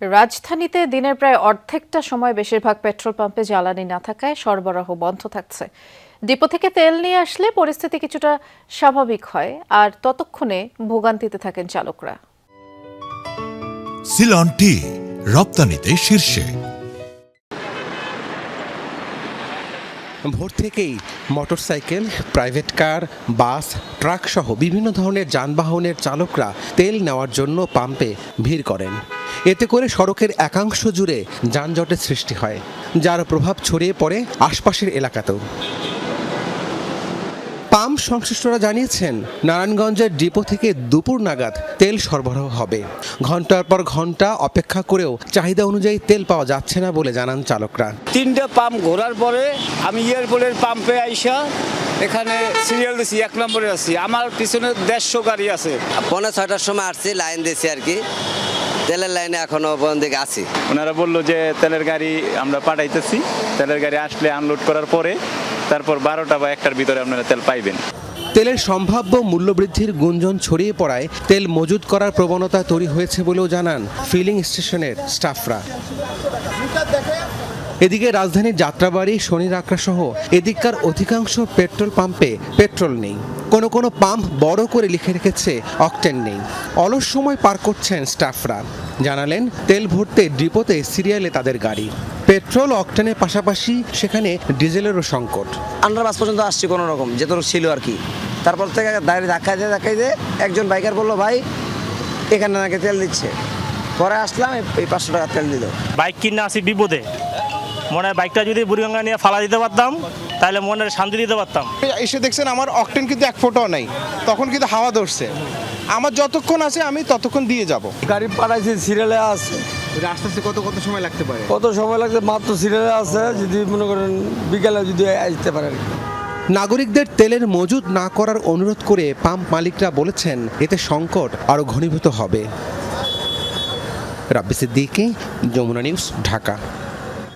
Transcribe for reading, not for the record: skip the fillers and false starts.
রাজধানীতে দিনের প্রায় অর্ধেকটা সময় বেশিরভাগ পেট্রোল পাম্পে জ্বালানি না থাকায় সরবরাহ বন্ধ থাকছে। ডিপো থেকে তেল নিয়ে আসলে পরিস্থিতি কিছুটা স্বাভাবিক হয়, আর ততক্ষণে ভোগান্তিতে থাকেন চালকরা। সিলন টি রপ্তানিতে শীর্ষে। ভোর থেকেই মোটরসাইকেল, প্রাইভেট কার, বাস, ট্রাক সহ বিভিন্ন ধরনের যানবাহনের চালকরা তেল নেওয়ার জন্য পাম্পে ভিড় করেন। এতে করে সড়কের একাংশ জুড়ে যানজটের সৃষ্টি হয়, যার প্রভাব ছড়িয়ে পড়ে আশপাশের এলাকাতেও। পাম্প সংশ্লিষ্টরা জানিয়েছেন, নারায়ণগঞ্জের ডিপো থেকে দুপুর নাগাদ তেল সরবরাহ হবে। ঘন্টার পর ঘন্টা অপেক্ষা করেও চাহিদা অনুযায়ী তেল পাওয়া যাচ্ছে না বলে জানান চালকরা। 3টে পাম্প ঘোরার পরে আমি এয়ারপোর্টের পাম্পে আইসা এখানে সিরিয়াল দিছি, 1 নম্বরে আছি। আমার পিছনে 150 গাড়ি আছে। 5:30টার সময় আসছি, লাইন দিয়েছি আর কি। তেলের লাইনে এখনো পর্যন্ত আছি। ওনারা বললো যে তেলের গাড়ি আমরা পাঠাইতেছি, তেলের গাড়ি আসলে আনলোড করার পরে তারপর 12টা বা 1টার ভিতরে আপনারা তেল পাইবেন। তেলের সম্ভাব্য মূল্যবৃদ্ধির গুঞ্জন ছড়িয়ে পড়ায় তেল মজুত করার প্রবণতা তৈরি হয়েছে বলেও জানান ফিলিং স্টেশনের স্টাফরা। এদিকে রাজধানীর যাত্রাবাড়ি, শনির আখড়া সহ এদিককার অধিকাংশ পেট্রোল পাম্পে পেট্রোল নেই। কোনো কোনো পাম্প বড় করে লিখে রেখেছে অকটেন নেই। অলস সময় পার করছেন স্টাফরা। জানালেন, তেল ভরতে ডিপোতে সিরিয়ালে তাদের গাড়ি। পেট্রোল অকটেনের পাশাপাশি সেখানে ডিজেলেরও সংকট। আন্ডারপাস পর্যন্ত আসছি কোনো রকম, যেটুকু ছিল আর কি। তারপর থেকে দাঁড়িয়ে ধাক্কাইতে একজন বাইকার বললো, ভাই এখানে নাকি তেল দিচ্ছে। পরে আসলাম, এই 500 টাকা তেল দিল। বাইক কিনে আসি বিপদে, মনে হয় বাইকটা যদি বুড়িগঙ্গা নিয়ে ফালা দিতে পারতাম তাহলে মনের শান্তি দিতে পারতাম। এসে দেখছেন আমার অকটেন কিন্তু 1 ফোঁটাও নাই, তখন কিন্তু হাওয়া ধরছে। আমার যতক্ষণ আছে আমি ততক্ষণ দিয়ে যাব। গাড়ি পাঠাইছি, সিরিয়ালে আছে। আস্তে আস্তে কত সময় লাগতে পারে? কত সময় লাগছে? মাত্র সিরিয়ালে আছে, যদি মনে করেন বিকেলে যদি আসতে পারেন। নাগরিকদের তেলের মজুত না করার অনুরোধ করে পাম্প মালিকরা বলেছেন, এতে সংকট আরও ঘনীভূত হবে। রাব্বি সিদ্দিকী, যমুনা নিউজ, ঢাকা।